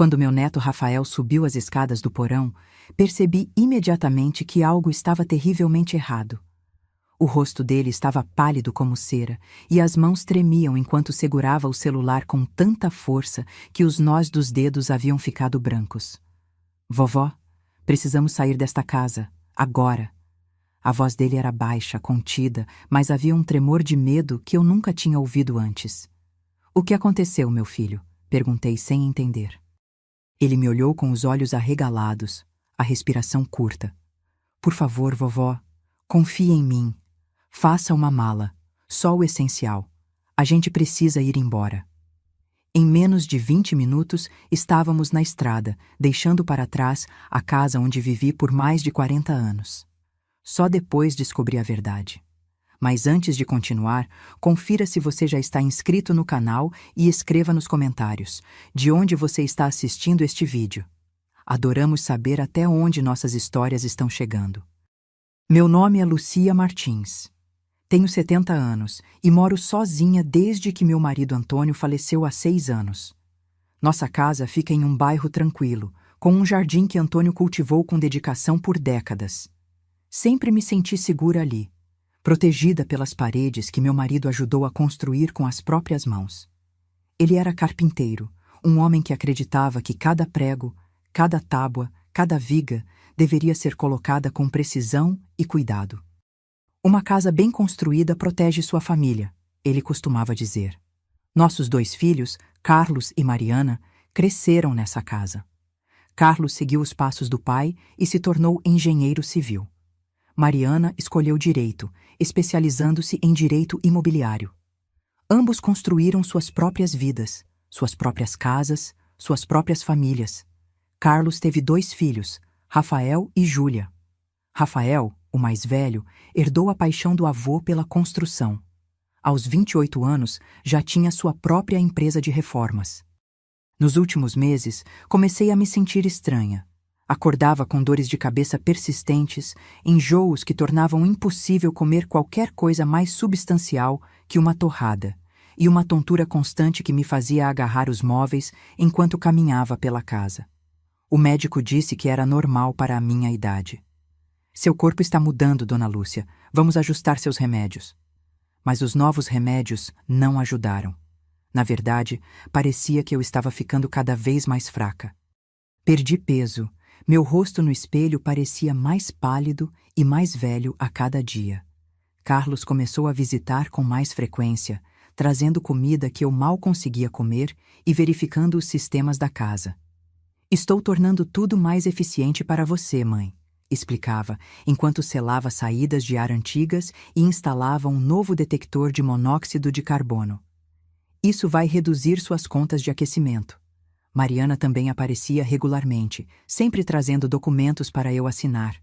Quando meu neto Rafael subiu as escadas do porão, percebi imediatamente que algo estava terrivelmente errado. O rosto dele estava pálido como cera e as mãos tremiam enquanto segurava o celular com tanta força que os nós dos dedos haviam ficado brancos. Vovó, precisamos sair desta casa, agora. A voz dele era baixa, contida, mas havia um tremor de medo que eu nunca tinha ouvido antes. O que aconteceu, meu filho? Perguntei sem entender. Ele me olhou com os olhos arregalados, a respiração curta. Por favor, vovó, confie em mim. Faça uma mala, só o essencial. A gente precisa ir embora. Em menos de 20 minutos, estávamos na estrada, deixando para trás a casa onde vivi por mais de 40 anos. Só depois descobri a verdade. Mas antes de continuar, confira se você já está inscrito no canal e escreva nos comentários de onde você está assistindo este vídeo. Adoramos saber até onde nossas histórias estão chegando. Meu nome é Lucia Martins. Tenho 70 anos e moro sozinha desde que meu marido Antônio faleceu há 6 anos. Nossa casa fica em um bairro tranquilo, com um jardim que Antônio cultivou com dedicação por décadas. Sempre me senti segura ali, protegida pelas paredes que meu marido ajudou a construir com as próprias mãos. Ele era carpinteiro, um homem que acreditava que cada prego, cada tábua, cada viga deveria ser colocada com precisão e cuidado. Uma casa bem construída protege sua família, ele costumava dizer. Nossos 2 filhos, Carlos e Mariana, cresceram nessa casa. Carlos seguiu os passos do pai e se tornou engenheiro civil. Mariana escolheu direito, especializando-se em direito imobiliário. Ambos construíram suas próprias vidas, suas próprias casas, suas próprias famílias. Carlos teve 2 filhos, Rafael e Júlia. Rafael, o mais velho, herdou a paixão do avô pela construção. Aos 28 anos, já tinha sua própria empresa de reformas. Nos últimos meses, comecei a me sentir estranha. Acordava com dores de cabeça persistentes, enjoos que tornavam impossível comer qualquer coisa mais substancial que uma torrada, e uma tontura constante que me fazia agarrar os móveis enquanto caminhava pela casa. O médico disse que era normal para a minha idade. Seu corpo está mudando, dona Lúcia. Vamos ajustar seus remédios. Mas os novos remédios não ajudaram. Na verdade, parecia que eu estava ficando cada vez mais fraca. Perdi peso. Meu rosto no espelho parecia mais pálido e mais velho a cada dia. Carlos começou a visitar com mais frequência, trazendo comida que eu mal conseguia comer e verificando os sistemas da casa. Estou tornando tudo mais eficiente para você, mãe, explicava, enquanto selava saídas de ar antigas e instalava um novo detector de monóxido de carbono. Isso vai reduzir suas contas de aquecimento. Mariana também aparecia regularmente, sempre trazendo documentos para eu assinar.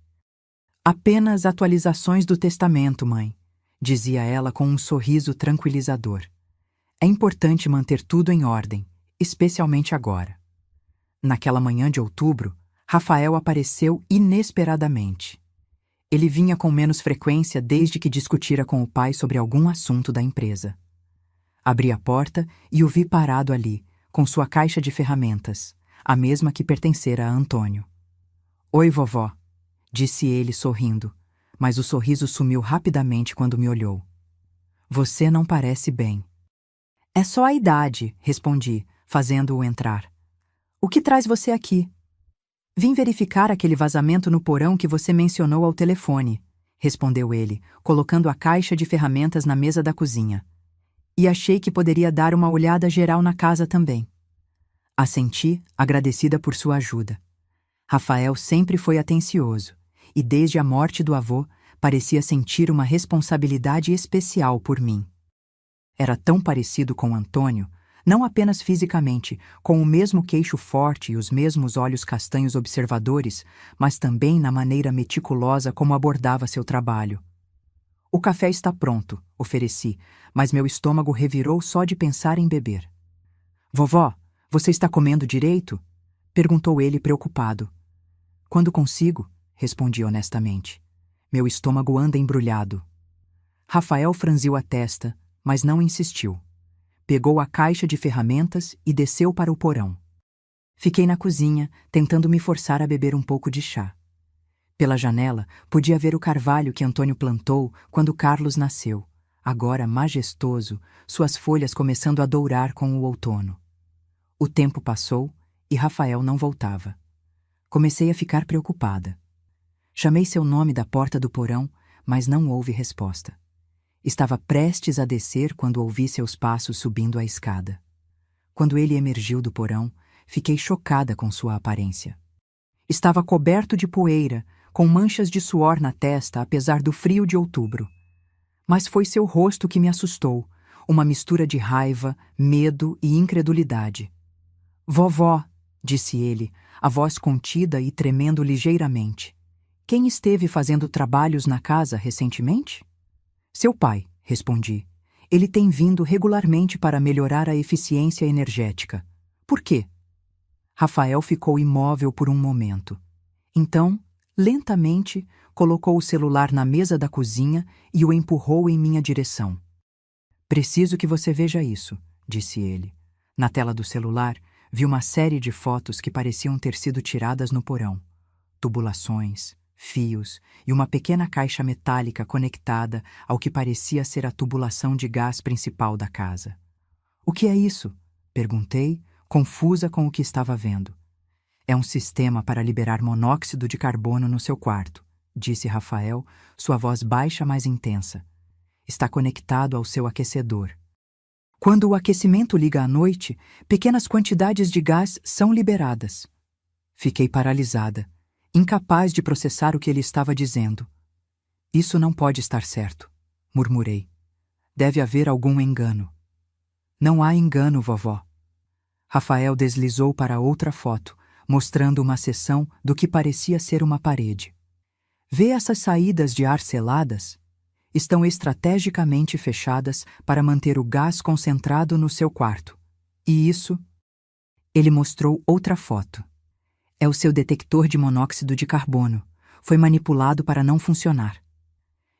Apenas atualizações do testamento, mãe, dizia ela com um sorriso tranquilizador. É importante manter tudo em ordem, especialmente agora. Naquela manhã de outubro, Rafael apareceu inesperadamente. Ele vinha com menos frequência desde que discutira com o pai sobre algum assunto da empresa. Abri a porta e o vi parado ali, com sua caixa de ferramentas, a mesma que pertencera a Antônio. Oi, vovó, disse ele sorrindo, mas o sorriso sumiu rapidamente quando me olhou. Você não parece bem. É só a idade, respondi, fazendo-o entrar. O que traz você aqui? Vim verificar aquele vazamento no porão que você mencionou ao telefone, respondeu ele, colocando a caixa de ferramentas na mesa da cozinha. E achei que poderia dar uma olhada geral na casa também. Assenti, agradecida por sua ajuda. Rafael sempre foi atencioso, e desde a morte do avô, parecia sentir uma responsabilidade especial por mim. Era tão parecido com Antônio, não apenas fisicamente, com o mesmo queixo forte e os mesmos olhos castanhos observadores, mas também na maneira meticulosa como abordava seu trabalho. O café está pronto, ofereci, mas meu estômago revirou só de pensar em beber. Vovó, você está comendo direito? Perguntou ele preocupado. Quando consigo, respondi honestamente. Meu estômago anda embrulhado. Rafael franziu a testa, mas não insistiu. Pegou a caixa de ferramentas e desceu para o porão. Fiquei na cozinha, tentando me forçar a beber um pouco de chá. Pela janela, podia ver o carvalho que Antônio plantou quando Carlos nasceu, agora majestoso, suas folhas começando a dourar com o outono. O tempo passou e Rafael não voltava. Comecei a ficar preocupada. Chamei seu nome da porta do porão, mas não houve resposta. Estava prestes a descer quando ouvi seus passos subindo a escada. Quando ele emergiu do porão, fiquei chocada com sua aparência. Estava coberto de poeira, com manchas de suor na testa apesar do frio de outubro. Mas foi seu rosto que me assustou, uma mistura de raiva, medo e incredulidade. "Vovó", disse ele, a voz contida e tremendo ligeiramente. "Quem esteve fazendo trabalhos na casa recentemente?" "Seu pai", respondi. "Ele tem vindo regularmente para melhorar a eficiência energética." "Por quê?" Rafael ficou imóvel por um momento. Então, lentamente, colocou o celular na mesa da cozinha e o empurrou em minha direção. "Preciso que você veja isso", disse ele. Na tela do celular, vi uma série de fotos que pareciam ter sido tiradas no porão. Tubulações, fios e uma pequena caixa metálica conectada ao que parecia ser a tubulação de gás principal da casa. "O que é isso?" perguntei, confusa com o que estava vendo. "É um sistema para liberar monóxido de carbono no seu quarto", disse Rafael, sua voz baixa mais intensa. "Está conectado ao seu aquecedor. Quando o aquecimento liga à noite, pequenas quantidades de gás são liberadas." Fiquei paralisada, incapaz de processar o que ele estava dizendo. "Isso não pode estar certo", murmurei. "Deve haver algum engano." "Não há engano, vovó." Rafael deslizou para outra foto, mostrando uma seção do que parecia ser uma parede. "Vê essas saídas de ar seladas? Estão estrategicamente fechadas para manter o gás concentrado no seu quarto. E isso..." Ele mostrou outra foto. "É o seu detector de monóxido de carbono. Foi manipulado para não funcionar."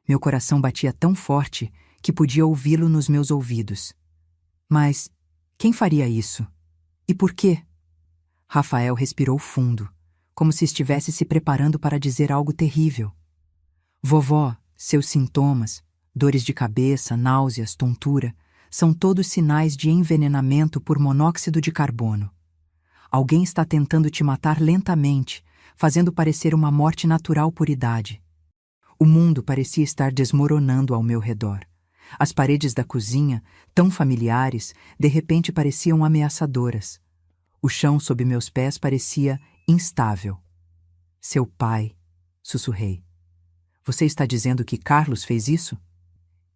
Meu coração batia tão forte que podia ouvi-lo nos meus ouvidos. "Mas quem faria isso? E por quê?" Rafael respirou fundo, como se estivesse se preparando para dizer algo terrível. "Vovó, seus sintomas, dores de cabeça, náuseas, tontura, são todos sinais de envenenamento por monóxido de carbono. Alguém está tentando te matar lentamente, fazendo parecer uma morte natural por idade." O mundo parecia estar desmoronando ao meu redor. As paredes da cozinha, tão familiares, de repente pareciam ameaçadoras. O chão sob meus pés parecia instável. "Seu pai", sussurrei. "Você está dizendo que Carlos fez isso?"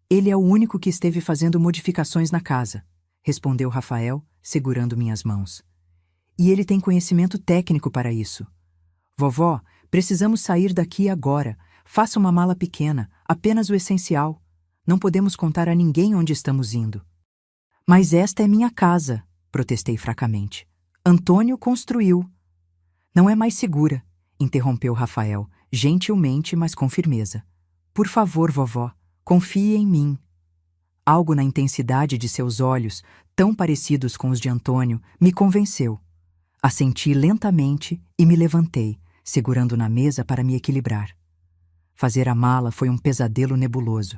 "Ele é o único que esteve fazendo modificações na casa", respondeu Rafael, segurando minhas mãos. "E ele tem conhecimento técnico para isso. Vovó, precisamos sair daqui agora. Faça uma mala pequena, apenas o essencial. Não podemos contar a ninguém onde estamos indo." "Mas esta é minha casa", protestei fracamente. "Antônio construiu." "Não é mais segura", interrompeu Rafael, gentilmente, mas com firmeza. "Por favor, vovó, confie em mim." Algo na intensidade de seus olhos, tão parecidos com os de Antônio, me convenceu. Assenti lentamente e me levantei, segurando na mesa para me equilibrar. Fazer a mala foi um pesadelo nebuloso.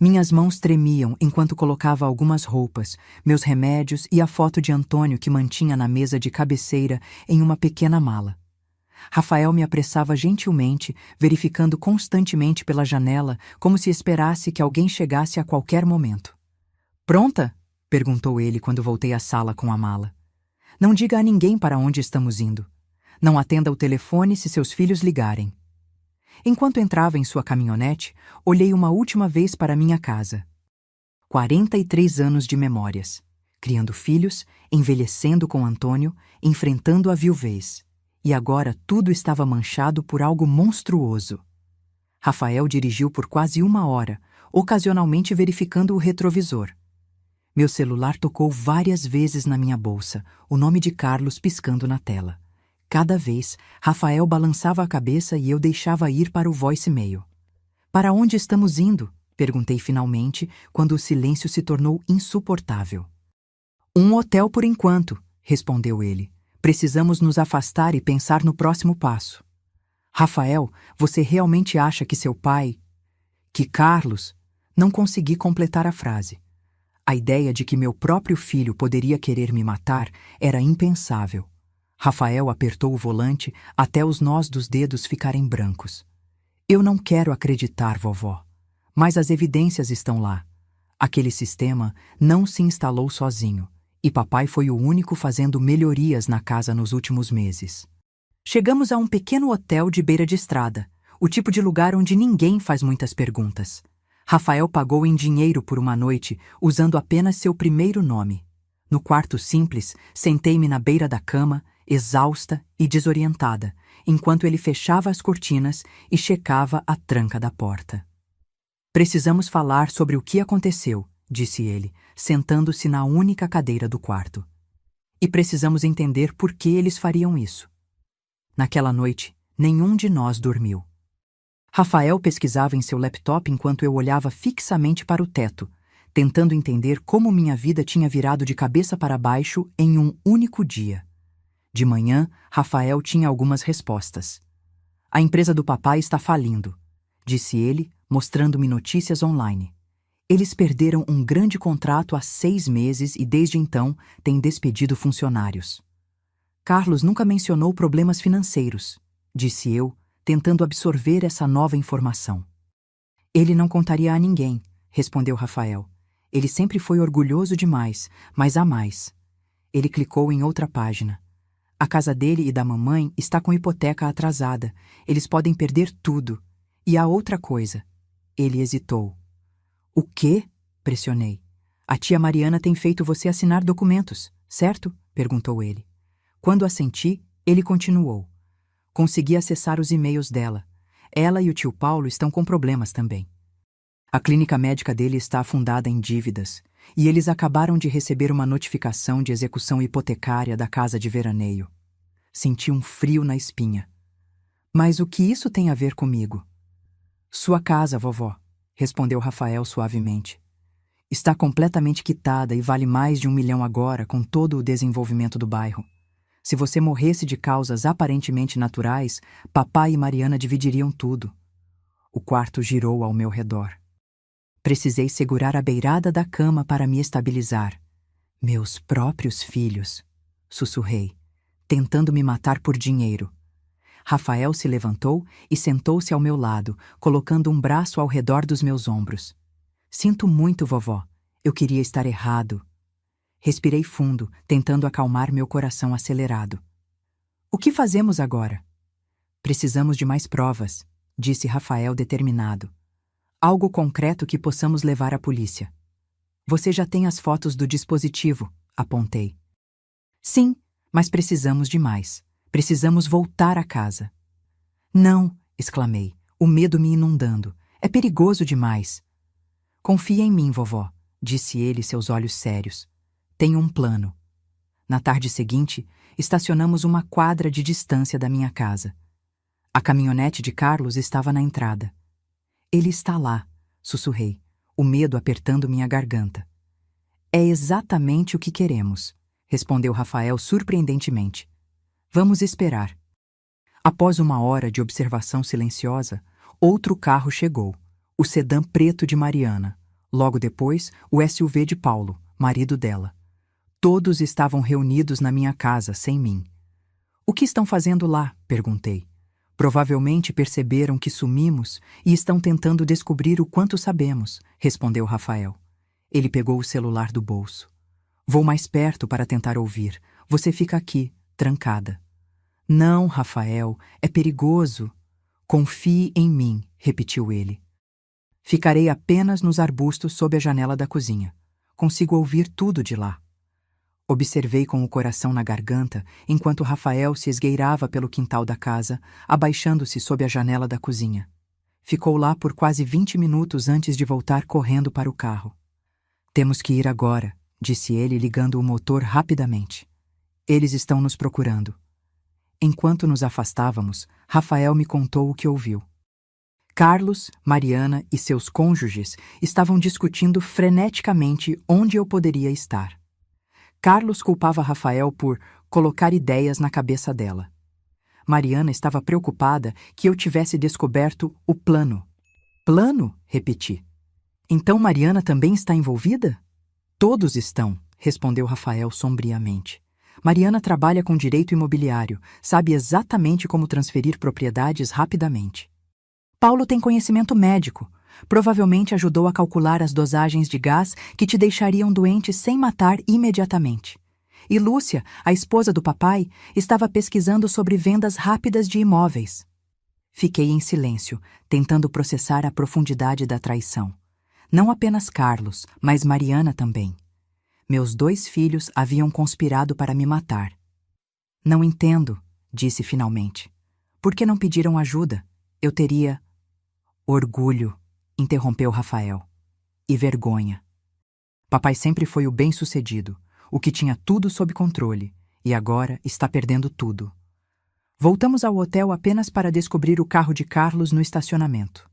Minhas mãos tremiam enquanto colocava algumas roupas, meus remédios e a foto de Antônio que mantinha na mesa de cabeceira em uma pequena mala. Rafael me apressava gentilmente, verificando constantemente pela janela, como se esperasse que alguém chegasse a qualquer momento. "Pronta?" perguntou ele quando voltei à sala com a mala. "Não diga a ninguém para onde estamos indo. Não atenda o telefone se seus filhos ligarem." Enquanto entrava em sua caminhonete, olhei uma última vez para minha casa. 43 anos de memórias. Criando filhos, envelhecendo com Antônio, enfrentando a viuvez. E agora tudo estava manchado por algo monstruoso. Rafael dirigiu por quase 1 hora, ocasionalmente verificando o retrovisor. Meu celular tocou várias vezes na minha bolsa, o nome de Carlos piscando na tela. Cada vez, Rafael balançava a cabeça e eu deixava ir para o voicemail. "Para onde estamos indo?" perguntei finalmente, quando o silêncio se tornou insuportável. "Um hotel por enquanto", respondeu ele. Precisamos nos afastar e pensar no próximo passo. Rafael, você realmente acha que seu pai... Que Carlos... Não consegui completar a frase. A ideia de que meu próprio filho poderia querer me matar era impensável. Rafael apertou o volante até os nós dos dedos ficarem brancos. Eu não quero acreditar, vovó. Mas as evidências estão lá. Aquele sistema não se instalou sozinho, e papai foi o único fazendo melhorias na casa nos últimos meses. Chegamos a um pequeno hotel de beira de estrada, o tipo de lugar onde ninguém faz muitas perguntas. Rafael pagou em dinheiro por uma noite, usando apenas seu primeiro nome. No quarto simples, sentei-me na beira da cama, exausta e desorientada, enquanto ele fechava as cortinas e checava a tranca da porta. Precisamos falar sobre o que aconteceu, disse ele, sentando-se na única cadeira do quarto. E precisamos entender por que eles fariam isso. Naquela noite, nenhum de nós dormiu. Rafael pesquisava em seu laptop enquanto eu olhava fixamente para o teto, tentando entender como minha vida tinha virado de cabeça para baixo em um único dia. De manhã, Rafael tinha algumas respostas. A empresa do papai está falindo, disse ele, mostrando-me notícias online. Eles perderam um grande contrato há 6 meses e desde então têm despedido funcionários. Carlos nunca mencionou problemas financeiros, disse eu, tentando absorver essa nova informação. Ele não contaria a ninguém, respondeu Rafael. Ele sempre foi orgulhoso demais, mas há mais. Ele clicou em outra página. A casa dele e da mamãe está com hipoteca atrasada. Eles podem perder tudo. E há outra coisa. Ele hesitou. O quê? Pressionei. A tia Mariana tem feito você assinar documentos, certo? Perguntou ele. Quando assenti, ele continuou. Consegui acessar os e-mails dela. Ela e o tio Paulo estão com problemas também. A clínica médica dele está afundada em dívidas, e eles acabaram de receber uma notificação de execução hipotecária da casa de veraneio. Senti um frio na espinha. Mas o que isso tem a ver comigo? Sua casa, vovó, respondeu Rafael suavemente. Está completamente quitada e vale mais de 1 milhão agora com todo o desenvolvimento do bairro. Se você morresse de causas aparentemente naturais, papai e Mariana dividiriam tudo. O quarto girou ao meu redor. Precisei segurar a beirada da cama para me estabilizar. Meus próprios filhos, sussurrei, tentando me matar por dinheiro. Rafael se levantou e sentou-se ao meu lado, colocando um braço ao redor dos meus ombros. Sinto muito, vovó. Eu queria estar errado. Respirei fundo, tentando acalmar meu coração acelerado. O que fazemos agora? Precisamos de mais provas, disse Rafael determinado. Algo concreto que possamos levar à polícia. Você já tem as fotos do dispositivo, apontei. Sim, mas precisamos de mais. Precisamos voltar à casa. Não, exclamei, o medo me inundando. É perigoso demais. Confia em mim, vovó, disse ele, seus olhos sérios. Tenho um plano. Na tarde seguinte, estacionamos uma quadra de distância da minha casa. A caminhonete de Carlos estava na entrada. Ele está lá, sussurrei, o medo apertando minha garganta. É exatamente o que queremos, respondeu Rafael surpreendentemente. Vamos esperar. Após 1 hora de observação silenciosa, outro carro chegou, o sedã preto de Mariana. Logo depois, o SUV de Paulo, marido dela. Todos estavam reunidos na minha casa, sem mim. O que estão fazendo lá? Perguntei. Provavelmente perceberam que sumimos e estão tentando descobrir o quanto sabemos, respondeu Rafael. Ele pegou o celular do bolso. Vou mais perto para tentar ouvir. Você fica aqui, trancada. Não, Rafael, é perigoso. Confie em mim, repetiu ele. Ficarei apenas nos arbustos sob a janela da cozinha. Consigo ouvir tudo de lá. Observei com o coração na garganta enquanto Rafael se esgueirava pelo quintal da casa, abaixando-se sob a janela da cozinha. Ficou lá por quase 20 minutos antes de voltar correndo para o carro. Temos que ir agora, disse ele, ligando o motor rapidamente. Eles estão nos procurando. Enquanto nos afastávamos, Rafael me contou o que ouviu. Carlos, Mariana e seus cônjuges estavam discutindo freneticamente onde eu poderia estar. Carlos culpava Rafael por colocar ideias na cabeça dela. Mariana estava preocupada que eu tivesse descoberto o plano. Plano? Repeti. Então Mariana também está envolvida? Todos estão, respondeu Rafael sombriamente. Mariana trabalha com direito imobiliário, sabe exatamente como transferir propriedades rapidamente. Paulo tem conhecimento médico. Provavelmente ajudou a calcular as dosagens de gás que te deixariam doente sem matar imediatamente. E Lúcia, a esposa do papai, estava pesquisando sobre vendas rápidas de imóveis. Fiquei em silêncio, tentando processar a profundidade da traição. Não apenas Carlos, mas Mariana também. Meus 2 filhos haviam conspirado para me matar. Não entendo, disse finalmente. Por que não pediram ajuda? Eu teria... Orgulho, interrompeu Rafael. E vergonha. Papai sempre foi o bem-sucedido, o que tinha tudo sob controle, e agora está perdendo tudo. Voltamos ao hotel apenas para descobrir o carro de Carlos no estacionamento.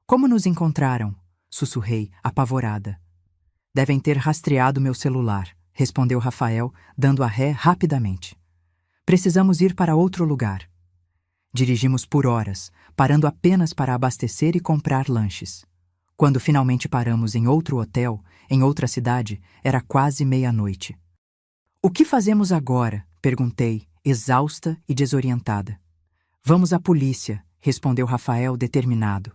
Como nos encontraram? Sussurrei, apavorada. Devem ter rastreado meu celular, respondeu Rafael, dando a ré rapidamente. Precisamos ir para outro lugar. Dirigimos por horas, parando apenas para abastecer e comprar lanches. Quando finalmente paramos em outro hotel, em outra cidade, era quase meia-noite. O que fazemos agora? Perguntei, exausta e desorientada. Vamos à polícia, respondeu Rafael determinado.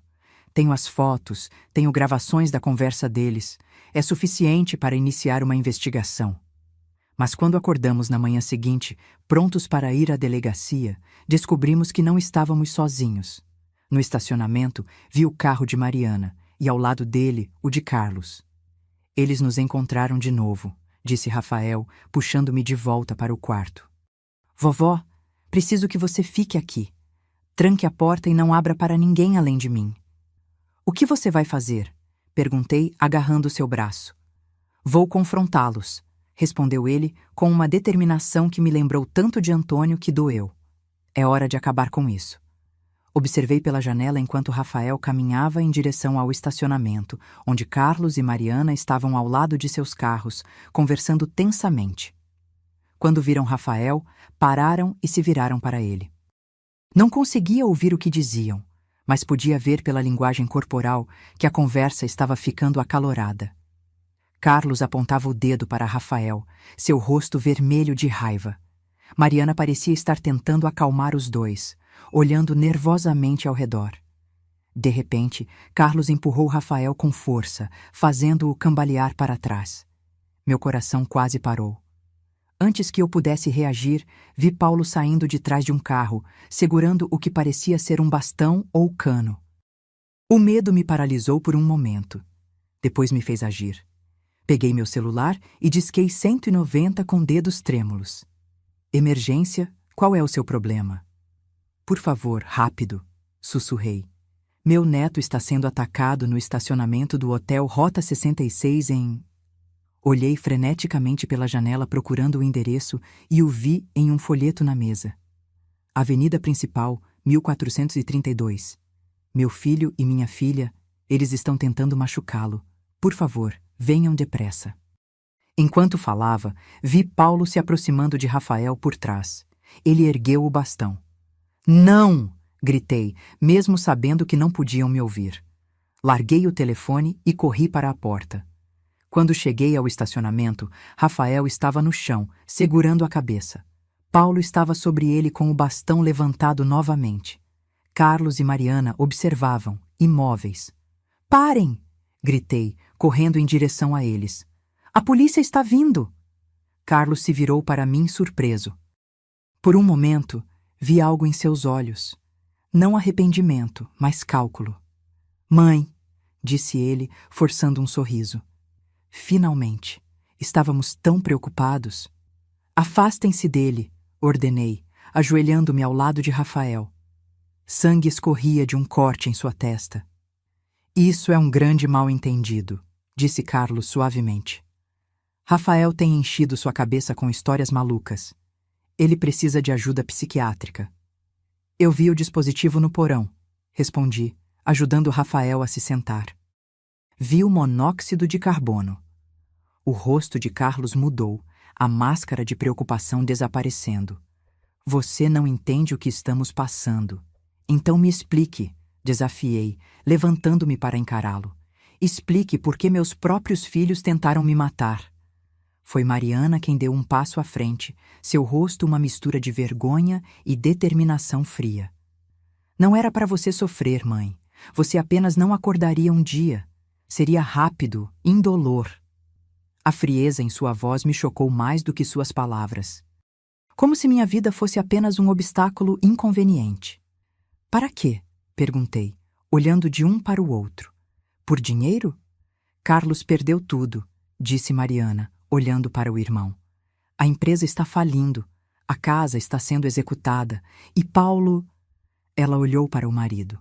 Tenho as fotos, tenho gravações da conversa deles. É suficiente para iniciar uma investigação. Mas quando acordamos na manhã seguinte, prontos para ir à delegacia, descobrimos que não estávamos sozinhos. No estacionamento, vi o carro de Mariana e ao lado dele, o de Carlos. Eles nos encontraram de novo, disse Rafael, puxando-me de volta para o quarto. Vovó, preciso que você fique aqui. Tranque a porta e não abra para ninguém além de mim. O que você vai fazer? Perguntei, agarrando seu braço. Vou confrontá-los, respondeu ele com uma determinação que me lembrou tanto de Antônio que doeu. É hora de acabar com isso. Observei pela janela enquanto Rafael caminhava em direção ao estacionamento, onde Carlos e Mariana estavam ao lado de seus carros, conversando tensamente. Quando viram Rafael, pararam e se viraram para ele. Não conseguia ouvir o que diziam, mas podia ver pela linguagem corporal que a conversa estava ficando acalorada. Carlos apontava o dedo para Rafael, seu rosto vermelho de raiva. Mariana parecia estar tentando acalmar os dois, olhando nervosamente ao redor. De repente, Carlos empurrou Rafael com força, fazendo-o cambalear para trás. Meu coração quase parou. Antes que eu pudesse reagir, vi Paulo saindo de trás de um carro, segurando o que parecia ser um bastão ou cano. O medo me paralisou por um momento. Depois me fez agir. Peguei meu celular e disquei 190 com dedos trêmulos. Emergência, qual é o seu problema? Por favor, rápido, sussurrei. Meu neto está sendo atacado no estacionamento do Hotel Rota 66 em... Olhei freneticamente pela janela procurando o endereço e o vi em um folheto na mesa. Avenida Principal, 1432. Meu filho e minha filha, eles estão tentando machucá-lo. Por favor, venham depressa. Enquanto falava, vi Paulo se aproximando de Rafael por trás. Ele ergueu o bastão. Não! Gritei, mesmo sabendo que não podiam me ouvir. Larguei o telefone e corri para a porta. Quando cheguei ao estacionamento, Rafael estava no chão, segurando a cabeça. Paulo estava sobre ele com o bastão levantado novamente. Carlos e Mariana observavam, imóveis. Parem! Gritei, correndo em direção a eles. A polícia está vindo! Carlos se virou para mim surpreso. Por um momento, vi algo em seus olhos. Não arrependimento, mas cálculo. Mãe, disse ele, forçando um sorriso. Finalmente, estávamos tão preocupados. Afastem-se dele, ordenei, ajoelhando-me ao lado de Rafael. Sangue escorria de um corte em sua testa. Isso é um grande mal-entendido, disse Carlos suavemente. Rafael tem enchido sua cabeça com histórias malucas. Ele precisa de ajuda psiquiátrica. Eu vi o dispositivo no porão, respondi, ajudando Rafael a se sentar. Vi o monóxido de carbono. O rosto de Carlos mudou, a máscara de preocupação desaparecendo. Você não entende o que estamos passando. Então me explique, desafiei, levantando-me para encará-lo. Explique por que meus próprios filhos tentaram me matar. Foi Mariana quem deu um passo à frente, seu rosto uma mistura de vergonha e determinação fria. Não era para você sofrer, mãe. Você apenas não acordaria um dia. Seria rápido, indolor. A frieza em sua voz me chocou mais do que suas palavras. Como se minha vida fosse apenas um obstáculo inconveniente. Para quê? Perguntei, olhando de um para o outro. Por dinheiro? Carlos perdeu tudo, disse Mariana, olhando para o irmão. A empresa está falindo, a casa está sendo executada, e Paulo... Ela olhou para o marido.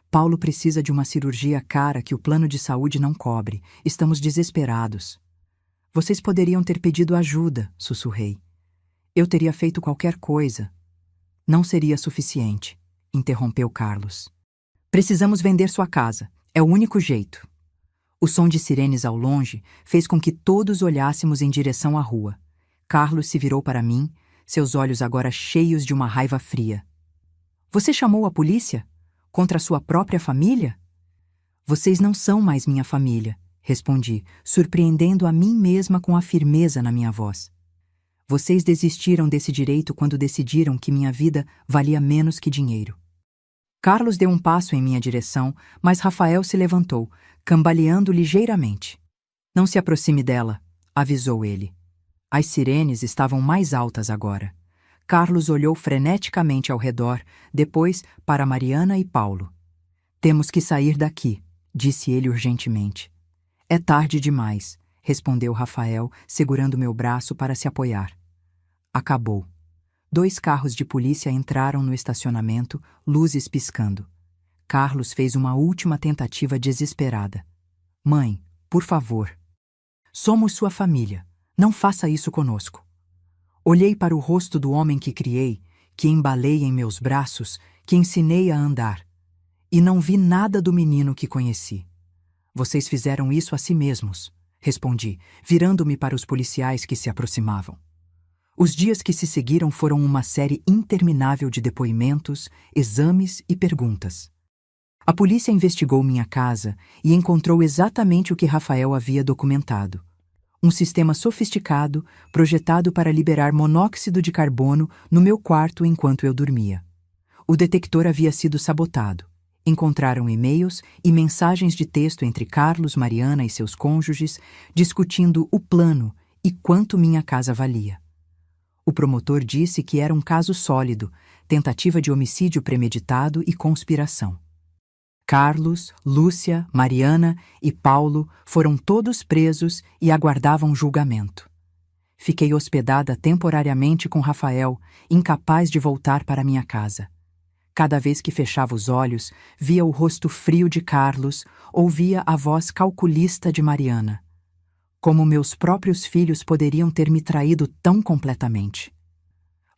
Paulo precisa de uma cirurgia cara que o plano de saúde não cobre. Estamos desesperados. Vocês poderiam ter pedido ajuda, sussurrei. Eu teria feito qualquer coisa. Não seria suficiente, interrompeu Carlos. Precisamos vender sua casa. É o único jeito. O som de sirenes ao longe fez com que todos olhássemos em direção à rua. Carlos se virou para mim, seus olhos agora cheios de uma raiva fria. Você chamou a polícia? Contra sua própria família? Vocês não são mais minha família, respondi, surpreendendo a mim mesma com a firmeza na minha voz. Vocês desistiram desse direito quando decidiram que minha vida valia menos que dinheiro. Carlos deu um passo em minha direção, mas Rafael se levantou, cambaleando ligeiramente. Não se aproxime dela, avisou ele. As sirenes estavam mais altas agora. Carlos olhou freneticamente ao redor, depois para Mariana e Paulo. Temos que sair daqui, disse ele urgentemente. É tarde demais, respondeu Rafael, segurando meu braço para se apoiar. Acabou. 2 carros de polícia entraram no estacionamento, luzes piscando. Carlos fez uma última tentativa desesperada. Mãe, por favor. Somos sua família. Não faça isso conosco. Olhei para o rosto do homem que criei, que embalei em meus braços, que ensinei a andar. E não vi nada do menino que conheci. Vocês fizeram isso a si mesmos, respondi, virando-me para os policiais que se aproximavam. Os dias que se seguiram foram uma série interminável de depoimentos, exames e perguntas. A polícia investigou minha casa e encontrou exatamente o que Rafael havia documentado. Um sistema sofisticado, projetado para liberar monóxido de carbono no meu quarto enquanto eu dormia. O detector havia sido sabotado. Encontraram e-mails e mensagens de texto entre Carlos, Mariana e seus cônjuges, discutindo o plano e quanto minha casa valia. O promotor disse que era um caso sólido, tentativa de homicídio premeditado e conspiração. Carlos, Lúcia, Mariana e Paulo foram todos presos e aguardavam julgamento. Fiquei hospedada temporariamente com Rafael, incapaz de voltar para minha casa. Cada vez que fechava os olhos, via o rosto frio de Carlos, ouvia a voz calculista de Mariana. Como meus próprios filhos poderiam ter me traído tão completamente?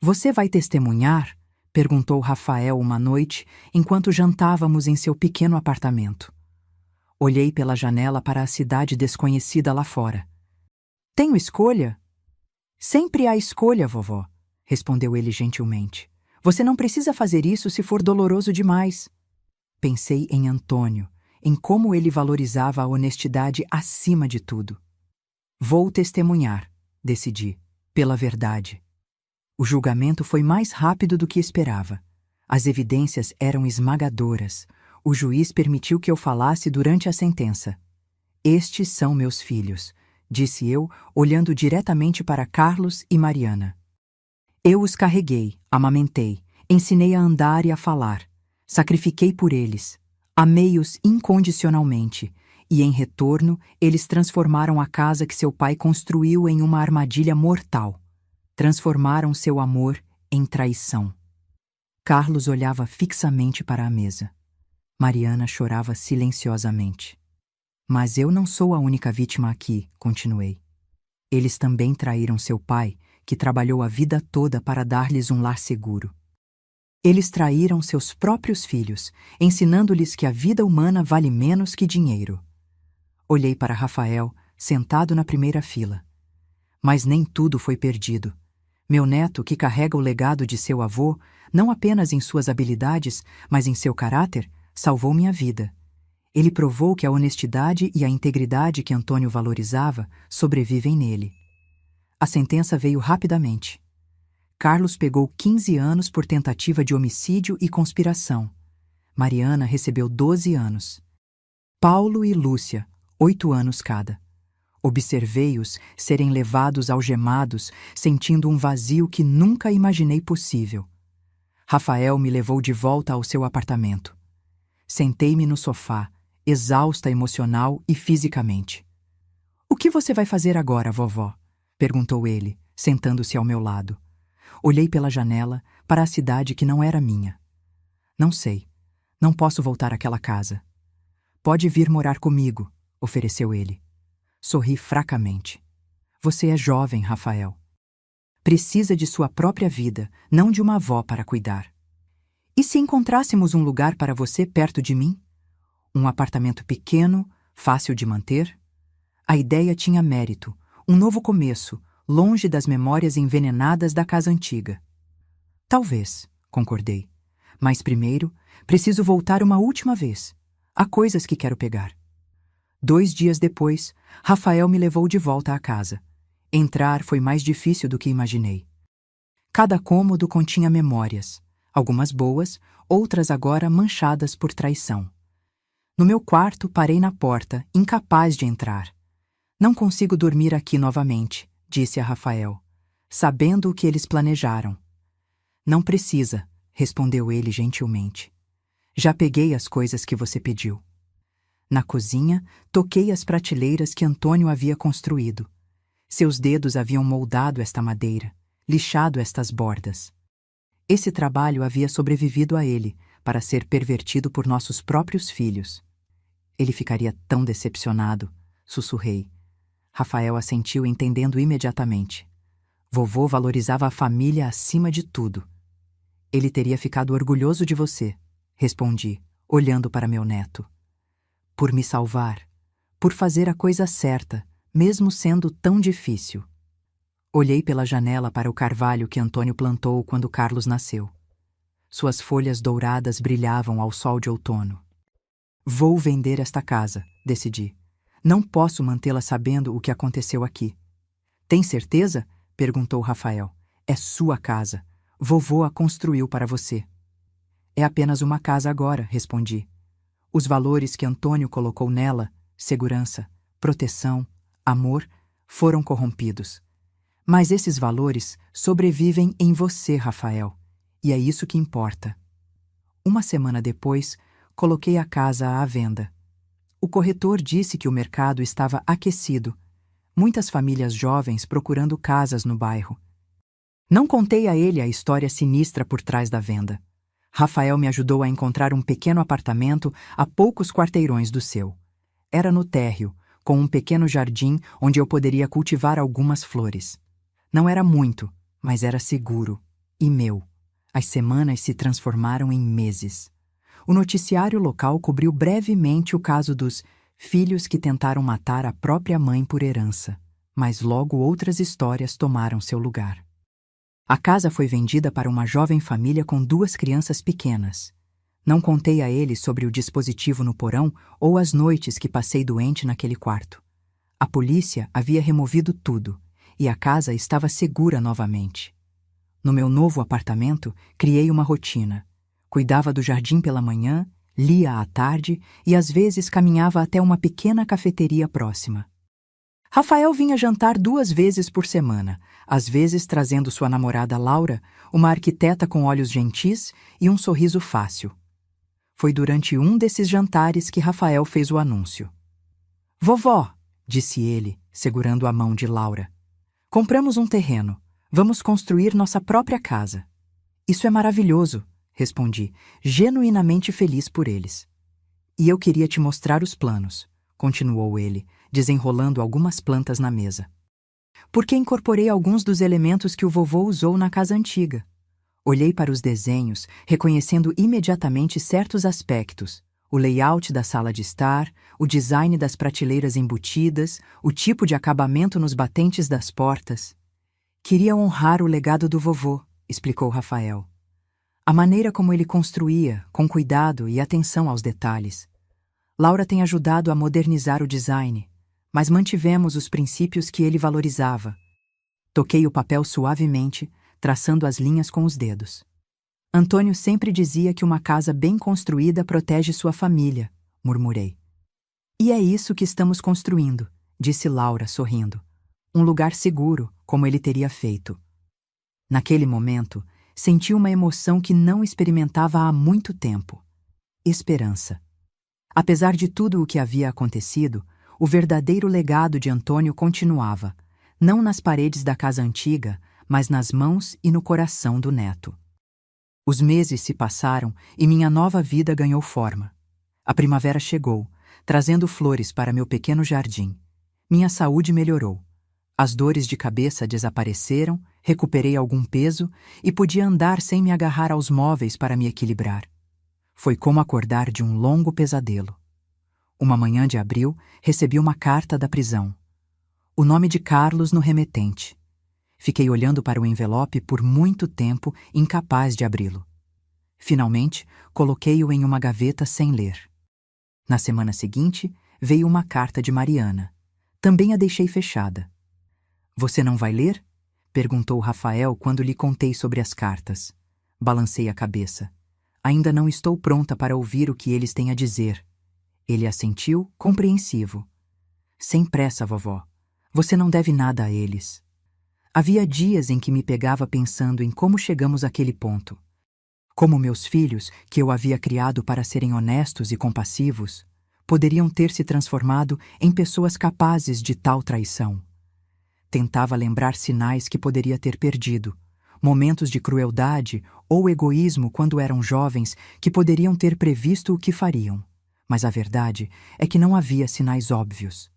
Você vai testemunhar? Perguntou Rafael uma noite, enquanto jantávamos em seu pequeno apartamento. Olhei pela janela para a cidade desconhecida lá fora. Tenho escolha? Sempre há escolha, vovó, respondeu ele gentilmente. Você não precisa fazer isso se for doloroso demais. Pensei em Antônio, em como ele valorizava a honestidade acima de tudo. Vou testemunhar, decidi, pela verdade. O julgamento foi mais rápido do que esperava. As evidências eram esmagadoras. O juiz permitiu que eu falasse durante a sentença. Estes são meus filhos, disse eu, olhando diretamente para Carlos e Mariana. Eu os carreguei, amamentei, ensinei a andar e a falar. Sacrifiquei por eles. Amei-os incondicionalmente. E, em retorno, eles transformaram a casa que seu pai construiu em uma armadilha mortal. Transformaram seu amor em traição. Carlos olhava fixamente para a mesa. Mariana chorava silenciosamente. Mas eu não sou a única vítima aqui, continuei. Eles também traíram seu pai, que trabalhou a vida toda para dar-lhes um lar seguro. Eles traíram seus próprios filhos, ensinando-lhes que a vida humana vale menos que dinheiro. Olhei para Rafael, sentado na primeira fila. Mas nem tudo foi perdido. Meu neto, que carrega o legado de seu avô, não apenas em suas habilidades, mas em seu caráter, salvou minha vida. Ele provou que a honestidade e a integridade que Antônio valorizava sobrevivem nele. A sentença veio rapidamente. Carlos pegou 15 anos por tentativa de homicídio e conspiração. Mariana recebeu 12 anos. Paulo e Lúcia, 8 anos cada. Observei-os serem levados algemados, sentindo um vazio que nunca imaginei possível. Rafael me levou de volta ao seu apartamento. Sentei-me no sofá, exausta emocional e fisicamente. "O que você vai fazer agora, vovó?" perguntou ele, sentando-se ao meu lado. Olhei pela janela para a cidade que não era minha. "Não sei. Não posso voltar àquela casa." "Pode vir morar comigo", ofereceu ele. Sorri fracamente. "Você é jovem, Rafael. Precisa de sua própria vida, não de uma avó para cuidar. E se encontrássemos um lugar para você perto de mim? Um apartamento pequeno, fácil de manter?" A ideia tinha mérito, um novo começo, longe das memórias envenenadas da casa antiga. "Talvez", concordei. "Mas primeiro, preciso voltar uma última vez. Há coisas que quero pegar." 2 dias depois, Rafael me levou de volta à casa. Entrar foi mais difícil do que imaginei. Cada cômodo continha memórias, algumas boas, outras agora manchadas por traição. No meu quarto, parei na porta, incapaz de entrar. "Não consigo dormir aqui novamente", disse a Rafael, sabendo o que eles planejaram. "Não precisa", respondeu ele gentilmente. "Já peguei as coisas que você pediu." Na cozinha, toquei as prateleiras que Antônio havia construído. Seus dedos haviam moldado esta madeira, lixado estas bordas. Esse trabalho havia sobrevivido a ele, para ser pervertido por nossos próprios filhos. "Ele ficaria tão decepcionado", sussurrei. Rafael assentiu, entendendo imediatamente. "Vovô valorizava a família acima de tudo." "Ele teria ficado orgulhoso de você", respondi, olhando para meu neto. "Por me salvar, por fazer a coisa certa, mesmo sendo tão difícil." Olhei pela janela para o carvalho que Antônio plantou quando Carlos nasceu. Suas folhas douradas brilhavam ao sol de outono. "Vou vender esta casa", decidi. "Não posso mantê-la sabendo o que aconteceu aqui." "Tem certeza?" perguntou Rafael. "É sua casa. Vovô a construiu para você." "É apenas uma casa agora", respondi. Os valores que Antônio colocou nela, segurança, proteção, amor, foram corrompidos. Mas esses valores sobrevivem em você, Rafael, e é isso que importa. Uma semana depois, coloquei a casa à venda. O corretor disse que o mercado estava aquecido, muitas famílias jovens procurando casas no bairro. Não contei a ele a história sinistra por trás da venda. Rafael me ajudou a encontrar um pequeno apartamento a poucos quarteirões do seu. Era no térreo, com um pequeno jardim onde eu poderia cultivar algumas flores. Não era muito, mas era seguro. E meu. As semanas se transformaram em meses. O noticiário local cobriu brevemente o caso dos filhos que tentaram matar a própria mãe por herança, mas logo outras histórias tomaram seu lugar. A casa foi vendida para uma jovem família com 2 crianças pequenas. Não contei a eles sobre o dispositivo no porão ou as noites que passei doente naquele quarto. A polícia havia removido tudo, e a casa estava segura novamente. No meu novo apartamento, criei uma rotina. Cuidava do jardim pela manhã, lia à tarde e às vezes caminhava até uma pequena cafeteria próxima. Rafael vinha jantar 2 vezes por semana, às vezes trazendo sua namorada Laura, uma arquiteta com olhos gentis e um sorriso fácil. Foi durante um desses jantares que Rafael fez o anúncio. "Vovó", disse ele, segurando a mão de Laura, "compramos um terreno. Vamos construir nossa própria casa." "Isso é maravilhoso", respondi, genuinamente feliz por eles. "E eu queria te mostrar os planos", continuou ele, desenrolando algumas plantas na mesa. "Porque incorporei alguns dos elementos que o vovô usou na casa antiga." Olhei para os desenhos, reconhecendo imediatamente certos aspectos: O layout da sala de estar, o design das prateleiras embutidas, o tipo de acabamento nos batentes das portas. Queria honrar o legado do vovô, explicou Rafael. A maneira como ele construía, com cuidado e atenção aos detalhes. Laura tem ajudado a modernizar o design, mas mantivemos os princípios que ele valorizava. Toquei o papel suavemente, traçando as linhas com os dedos. Antônio sempre dizia que uma casa bem construída protege sua família, murmurei. E é isso que estamos construindo, disse Laura, sorrindo. Um lugar seguro, como ele teria feito. Naquele momento, senti uma emoção que não experimentava há muito tempo. Esperança. Apesar de tudo o que havia acontecido, o verdadeiro legado de Antônio continuava, não nas paredes da casa antiga, mas nas mãos e no coração do neto. Os meses se passaram e minha nova vida ganhou forma. A primavera chegou, trazendo flores para meu pequeno jardim. Minha saúde melhorou. As dores de cabeça desapareceram, recuperei algum peso e podia andar sem me agarrar aos móveis para me equilibrar. Foi como acordar de um longo pesadelo. Uma manhã de abril, recebi uma carta da prisão. O nome de Carlos no remetente. Fiquei olhando para o envelope por muito tempo, incapaz de abri-lo. Finalmente, coloquei-o em uma gaveta sem ler. Na semana seguinte, veio uma carta de Mariana. Também a deixei fechada. Você não vai ler? Perguntou Rafael quando lhe contei sobre as cartas. Balancei a cabeça. Ainda não estou pronta para ouvir o que eles têm a dizer. Ele assentiu, compreensivo. Sem pressa, vovó. Você não deve nada a eles. Havia dias em que me pegava pensando em como chegamos àquele ponto. Como meus filhos, que eu havia criado para serem honestos e compassivos, poderiam ter se transformado em pessoas capazes de tal traição. Tentava lembrar sinais que poderia ter perdido, momentos de crueldade ou egoísmo quando eram jovens que poderiam ter previsto o que fariam. Mas a verdade é que não havia sinais óbvios.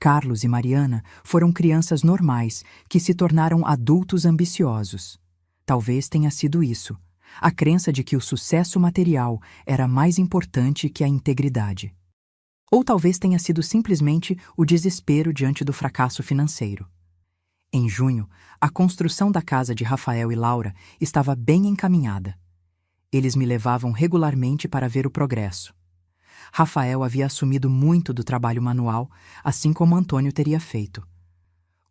Carlos e Mariana foram crianças normais que se tornaram adultos ambiciosos. Talvez tenha sido isso, a crença de que o sucesso material era mais importante que a integridade. Ou talvez tenha sido simplesmente o desespero diante do fracasso financeiro. Em junho, a construção da casa de Rafael e Laura estava bem encaminhada. Eles me levavam regularmente para ver o progresso. Rafael havia assumido muito do trabalho manual, assim como Antônio teria feito.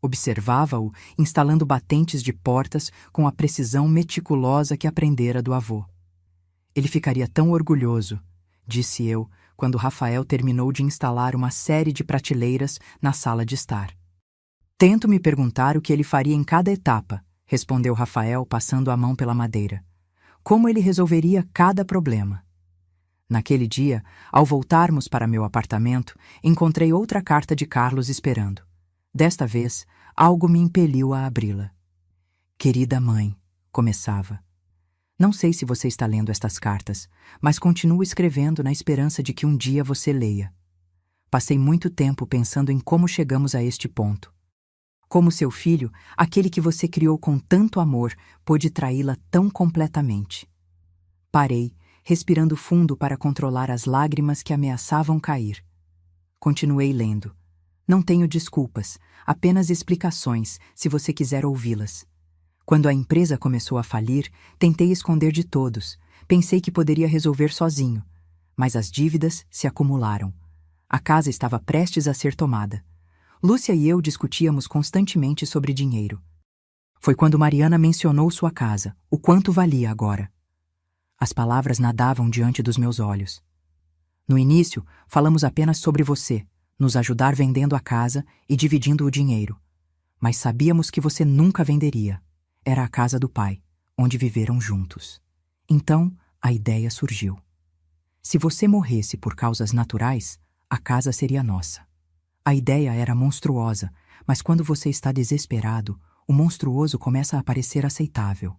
Observava-o instalando batentes de portas com a precisão meticulosa que aprendera do avô. Ele ficaria tão orgulhoso, disse eu, quando Rafael terminou de instalar uma série de prateleiras na sala de estar. Tento me perguntar o que ele faria em cada etapa, respondeu Rafael, passando a mão pela madeira. Como ele resolveria cada problema. Naquele dia, ao voltarmos para meu apartamento, encontrei outra carta de Carlos esperando. Desta vez, algo me impeliu a abri-la. Querida mãe, começava. Não sei se você está lendo estas cartas, mas continuo escrevendo na esperança de que um dia você leia. Passei muito tempo pensando em como chegamos a este ponto. Como seu filho, aquele que você criou com tanto amor, pôde traí-la tão completamente. Parei, respirando fundo para controlar as lágrimas que ameaçavam cair. Continuei lendo. Não tenho desculpas, apenas explicações, se você quiser ouvi-las. Quando a empresa começou a falir, tentei esconder de todos. Pensei que poderia resolver sozinho. Mas as dívidas se acumularam. A casa estava prestes a ser tomada. Lúcia e eu discutíamos constantemente sobre dinheiro. Foi quando Mariana mencionou sua casa, o quanto valia agora. As palavras nadavam diante dos meus olhos. No início, falamos apenas sobre você, nos ajudar vendendo a casa e dividindo o dinheiro. Mas sabíamos que você nunca venderia. Era a casa do pai, onde viveram juntos. Então, a ideia surgiu. Se você morresse por causas naturais, a casa seria nossa. A ideia era monstruosa, mas quando você está desesperado, o monstruoso começa a parecer aceitável.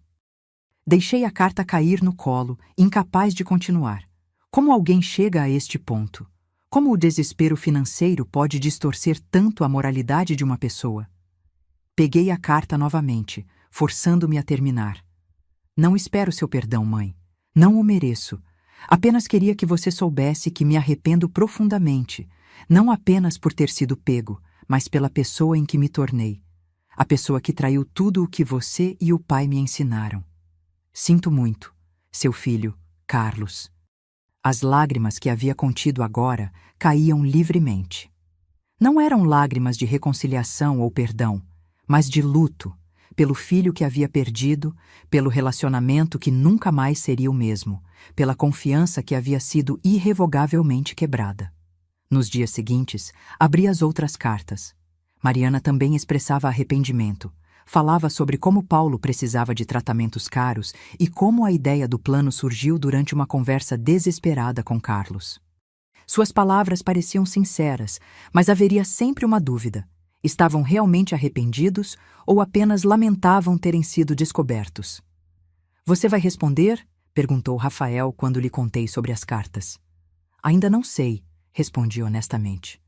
Deixei a carta cair no colo, incapaz de continuar. Como alguém chega a este ponto? Como o desespero financeiro pode distorcer tanto a moralidade de uma pessoa? Peguei a carta novamente, forçando-me a terminar. Não espero seu perdão, mãe. Não o mereço. Apenas queria que você soubesse que me arrependo profundamente, não apenas por ter sido pego, mas pela pessoa em que me tornei. A pessoa que traiu tudo o que você e o pai me ensinaram. Sinto muito, seu filho, Carlos. As lágrimas que havia contido agora caíam livremente. Não eram lágrimas de reconciliação ou perdão, mas de luto, pelo filho que havia perdido, pelo relacionamento que nunca mais seria o mesmo, pela confiança que havia sido irrevogavelmente quebrada. Nos dias seguintes, abri as outras cartas. Mariana também expressava arrependimento. Falava sobre como Paulo precisava de tratamentos caros e como a ideia do plano surgiu durante uma conversa desesperada com Carlos. Suas palavras pareciam sinceras, mas haveria sempre uma dúvida. Estavam realmente arrependidos ou apenas lamentavam terem sido descobertos? Você vai responder? Perguntou Rafael quando lhe contei sobre as cartas. Ainda não sei, respondi honestamente.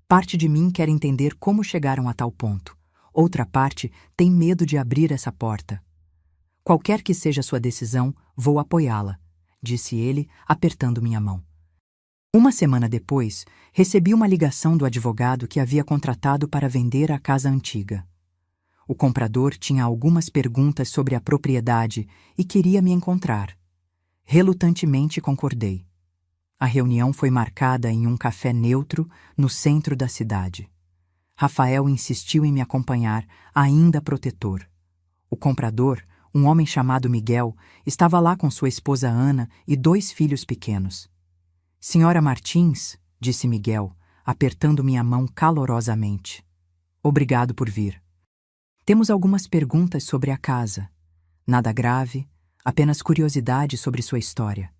Parte de mim quer entender como chegaram a tal ponto. Outra parte tem medo de abrir essa porta. Qualquer que seja sua decisão, vou apoiá-la, disse ele, apertando minha mão. Uma semana depois, recebi uma ligação do advogado que havia contratado para vender a casa antiga. O comprador tinha algumas perguntas sobre a propriedade e queria me encontrar. Relutantemente concordei. A reunião foi marcada em um café neutro no centro da cidade. Rafael insistiu em me acompanhar, ainda protetor. O comprador, um homem chamado Miguel, estava lá com sua esposa Ana e 2 filhos pequenos. Senhora Martins, disse Miguel, apertando minha mão calorosamente. Obrigado por vir. Temos algumas perguntas sobre a casa. Nada grave, apenas curiosidade sobre sua história.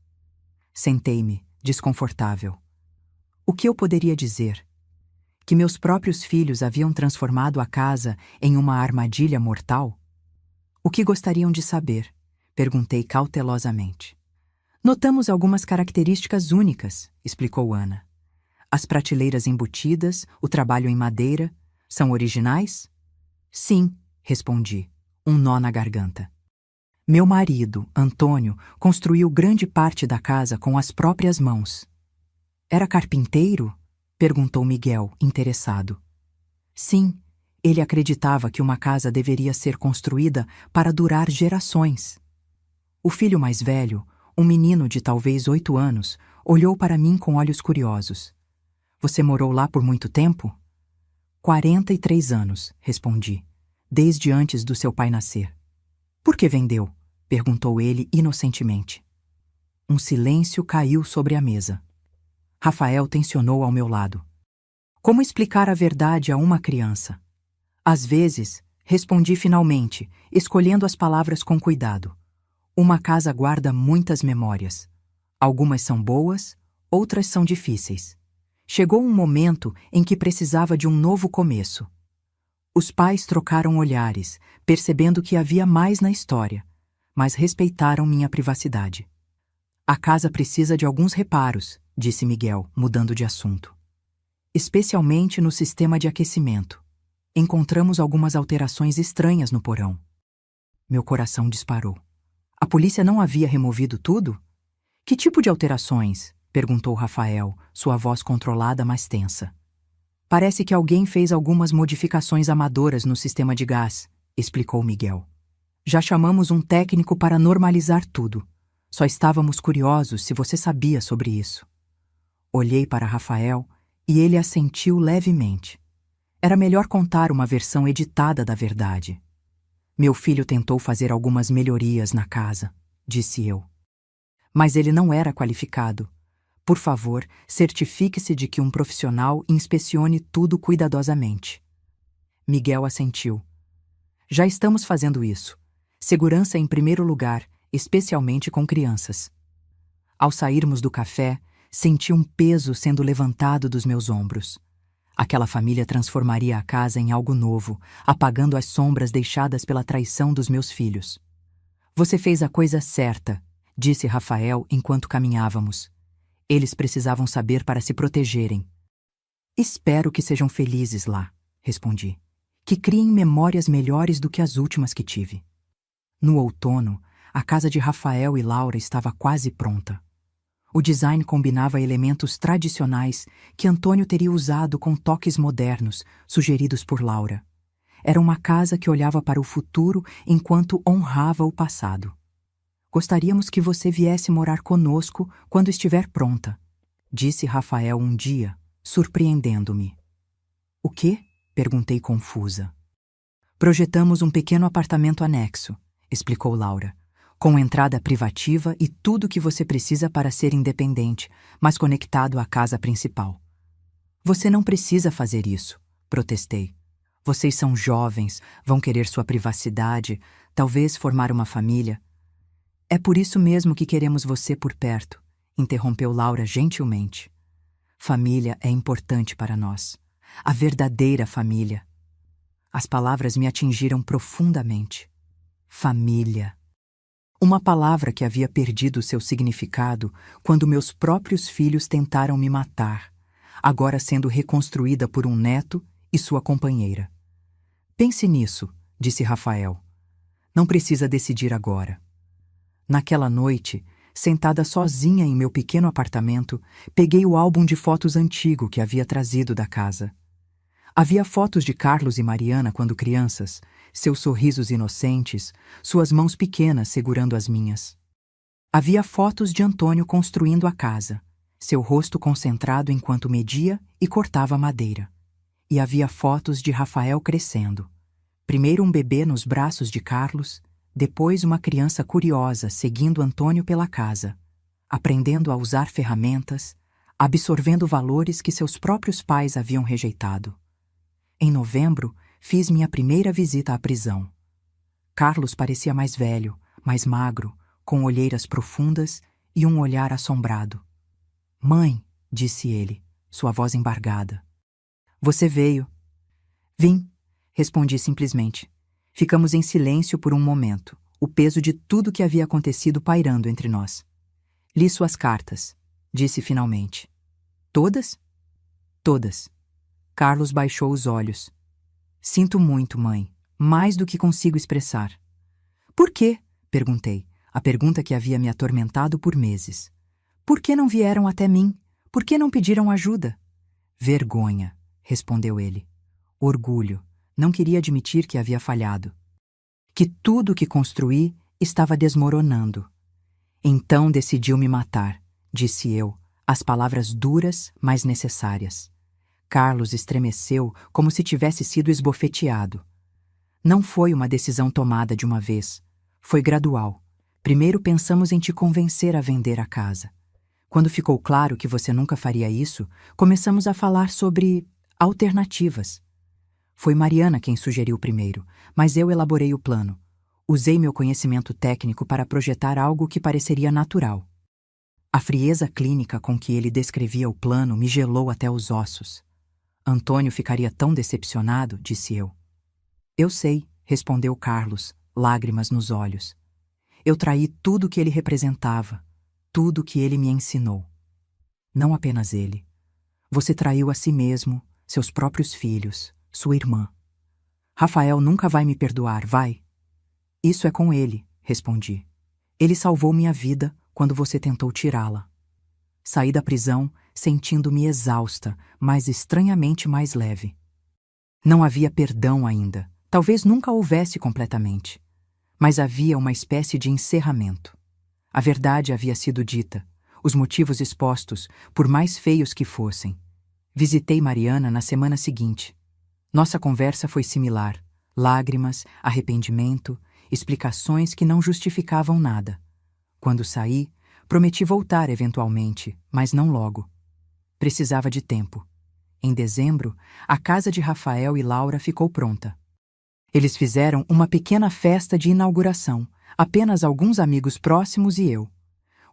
Sentei-me, desconfortável. O que eu poderia dizer? Que meus próprios filhos haviam transformado a casa em uma armadilha mortal? O que gostariam de saber? Perguntei cautelosamente. Notamos algumas características únicas, explicou Ana. As prateleiras embutidas, o trabalho em madeira, são originais? Sim, respondi, um nó na garganta. Meu marido, Antônio, construiu grande parte da casa com as próprias mãos. Era carpinteiro? Perguntou Miguel, interessado. Sim, ele acreditava que uma casa deveria ser construída para durar gerações. O filho mais velho, um menino de talvez 8 anos, olhou para mim com olhos curiosos. Você morou lá por muito tempo? 43 anos, respondi, desde antes do seu pai nascer. Por que vendeu? Perguntou ele inocentemente. Um silêncio caiu sobre a mesa. Rafael tensionou ao meu lado. Como explicar a verdade a uma criança? Às vezes, respondi finalmente, escolhendo as palavras com cuidado. Uma casa guarda muitas memórias. Algumas são boas, outras são difíceis. Chegou um momento em que precisava de um novo começo. Os pais trocaram olhares, percebendo que havia mais na história, mas respeitaram minha privacidade. A casa precisa de alguns reparos, disse Miguel, mudando de assunto. Especialmente no sistema de aquecimento. Encontramos algumas alterações estranhas no porão. Meu coração disparou. A polícia não havia removido tudo? Que tipo de alterações? Perguntou Rafael, sua voz controlada, mas tensa. Parece que alguém fez algumas modificações amadoras no sistema de gás, explicou Miguel. Já chamamos um técnico para normalizar tudo. Só estávamos curiosos se você sabia sobre isso. Olhei para Rafael e ele assentiu levemente. Era melhor contar uma versão editada da verdade. Meu filho tentou fazer algumas melhorias na casa, disse eu. Mas ele não era qualificado. Por favor, certifique-se de que um profissional inspecione tudo cuidadosamente. Miguel assentiu. Já estamos fazendo isso. Segurança em primeiro lugar, especialmente com crianças. Ao sairmos do café, senti um peso sendo levantado dos meus ombros. Aquela família transformaria a casa em algo novo, apagando as sombras deixadas pela traição dos meus filhos. Você fez a coisa certa, disse Rafael enquanto caminhávamos. Eles precisavam saber para se protegerem. Espero que sejam felizes lá, respondi. Que criem memórias melhores do que as últimas que tive. No outono, a casa de Rafael e Laura estava quase pronta. O design combinava elementos tradicionais que Antônio teria usado com toques modernos, sugeridos por Laura. Era uma casa que olhava para o futuro enquanto honrava o passado. Gostaríamos que você viesse morar conosco quando estiver pronta, disse Rafael um dia, surpreendendo-me. O quê? Perguntei confusa. Projetamos um pequeno apartamento anexo, explicou Laura, com entrada privativa e tudo o que você precisa para ser independente, mas conectado à casa principal. Você não precisa fazer isso, protestei. Vocês são jovens, vão querer sua privacidade, talvez formar uma família. É por isso mesmo que queremos você por perto, interrompeu Laura gentilmente. Família é importante para nós. A verdadeira família. As palavras me atingiram profundamente. Família. Uma palavra que havia perdido seu significado quando meus próprios filhos tentaram me matar, agora sendo reconstruída por um neto e sua companheira. Pense nisso, disse Rafael. Não precisa decidir agora. Naquela noite, sentada sozinha em meu pequeno apartamento, peguei o álbum de fotos antigo que havia trazido da casa. Havia fotos de Carlos e Mariana quando crianças, seus sorrisos inocentes, suas mãos pequenas segurando as minhas. Havia fotos de Antônio construindo a casa, seu rosto concentrado enquanto media e cortava madeira. E havia fotos de Rafael crescendo. Primeiro um bebê nos braços de Carlos, depois uma criança curiosa seguindo Antônio pela casa, aprendendo a usar ferramentas, absorvendo valores que seus próprios pais haviam rejeitado. Em novembro, fiz minha primeira visita à prisão. Carlos parecia mais velho, mais magro, com olheiras profundas e um olhar assombrado. "Mãe", disse ele, sua voz embargada. "Você veio." "Vim", respondi simplesmente. Ficamos em silêncio por um momento, o peso de tudo que havia acontecido pairando entre nós. "Li suas cartas", disse finalmente. "Todas?" "Todas." Carlos baixou os olhos. "Sinto muito, mãe, mais do que consigo expressar." "Por quê?" perguntei, a pergunta que havia me atormentado por meses. "Por que não vieram até mim? Por que não pediram ajuda?" "Vergonha", respondeu ele. "Orgulho. Não queria admitir que havia falhado. Que tudo o que construí estava desmoronando. Então decidiu me matar", disse eu, as palavras duras, mas necessárias. Carlos estremeceu como se tivesse sido esbofeteado. "Não foi uma decisão tomada de uma vez. Foi gradual. Primeiro pensamos em te convencer a vender a casa. Quando ficou claro que você nunca faria isso, começamos a falar sobre alternativas. Foi Mariana quem sugeriu primeiro, mas eu elaborei o plano. Usei meu conhecimento técnico para projetar algo que pareceria natural." A frieza clínica com que ele descrevia o plano me gelou até os ossos. "Antônio ficaria tão decepcionado", disse eu. "Eu sei", respondeu Carlos, lágrimas nos olhos. "Eu traí tudo o que ele representava, tudo o que ele me ensinou. Não apenas ele. Você traiu a si mesmo, seus próprios filhos, sua irmã. Rafael nunca vai me perdoar, vai?" "Isso é com ele", respondi. "Ele salvou minha vida quando você tentou tirá-la." Saí da prisão sentindo-me exausta, mas estranhamente mais leve. Não havia perdão ainda, talvez nunca houvesse completamente. Mas havia uma espécie de encerramento. A verdade havia sido dita, os motivos expostos, por mais feios que fossem. Visitei Mariana na semana seguinte. Nossa conversa foi similar: lágrimas, arrependimento, explicações que não justificavam nada. Quando saí, prometi voltar eventualmente, mas não logo. Precisava de tempo. Em dezembro, a casa de Rafael e Laura ficou pronta. Eles fizeram uma pequena festa de inauguração, apenas alguns amigos próximos e eu.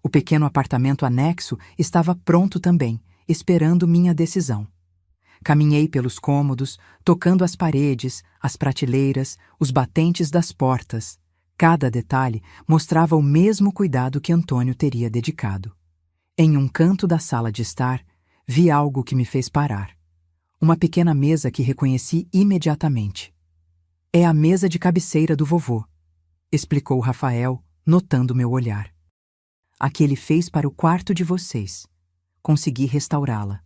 O pequeno apartamento anexo estava pronto também, esperando minha decisão. Caminhei pelos cômodos, tocando as paredes, as prateleiras, os batentes das portas. Cada detalhe mostrava o mesmo cuidado que Antônio teria dedicado. Em um canto da sala de estar, vi algo que me fez parar. Uma pequena mesa que reconheci imediatamente. "É a mesa de cabeceira do vovô", explicou Rafael, notando meu olhar. A que ele fez para o quarto de vocês. Consegui restaurá-la.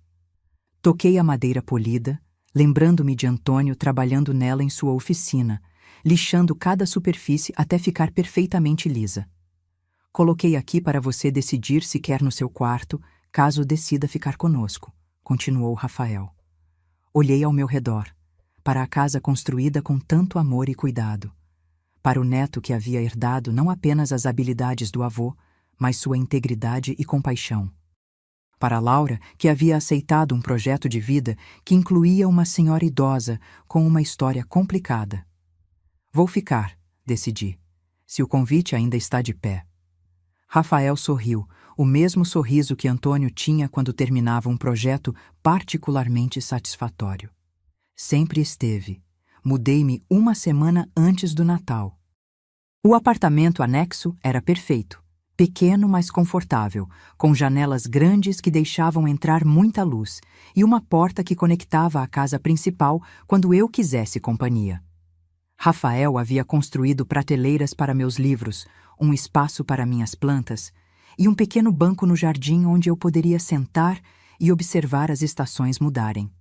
Toquei a madeira polida, lembrando-me de Antônio trabalhando nela em sua oficina, lixando cada superfície até ficar perfeitamente lisa. Coloquei aqui para você decidir se quer no seu quarto, caso decida ficar conosco, continuou Rafael. Olhei ao meu redor, para a casa construída com tanto amor e cuidado, para o neto que havia herdado não apenas as habilidades do avô, mas sua integridade e compaixão. Para Laura, que havia aceitado um projeto de vida que incluía uma senhora idosa com uma história complicada. Vou ficar, decidi, se o convite ainda está de pé. Rafael sorriu, o mesmo sorriso que Antônio tinha quando terminava um projeto particularmente satisfatório. Sempre esteve. Mudei-me uma semana antes do Natal. O apartamento anexo era perfeito. Pequeno, mas confortável, com janelas grandes que deixavam entrar muita luz e uma porta que conectava à casa principal quando eu quisesse companhia. Rafael havia construído prateleiras para meus livros, um espaço para minhas plantas e um pequeno banco no jardim onde eu poderia sentar e observar as estações mudarem.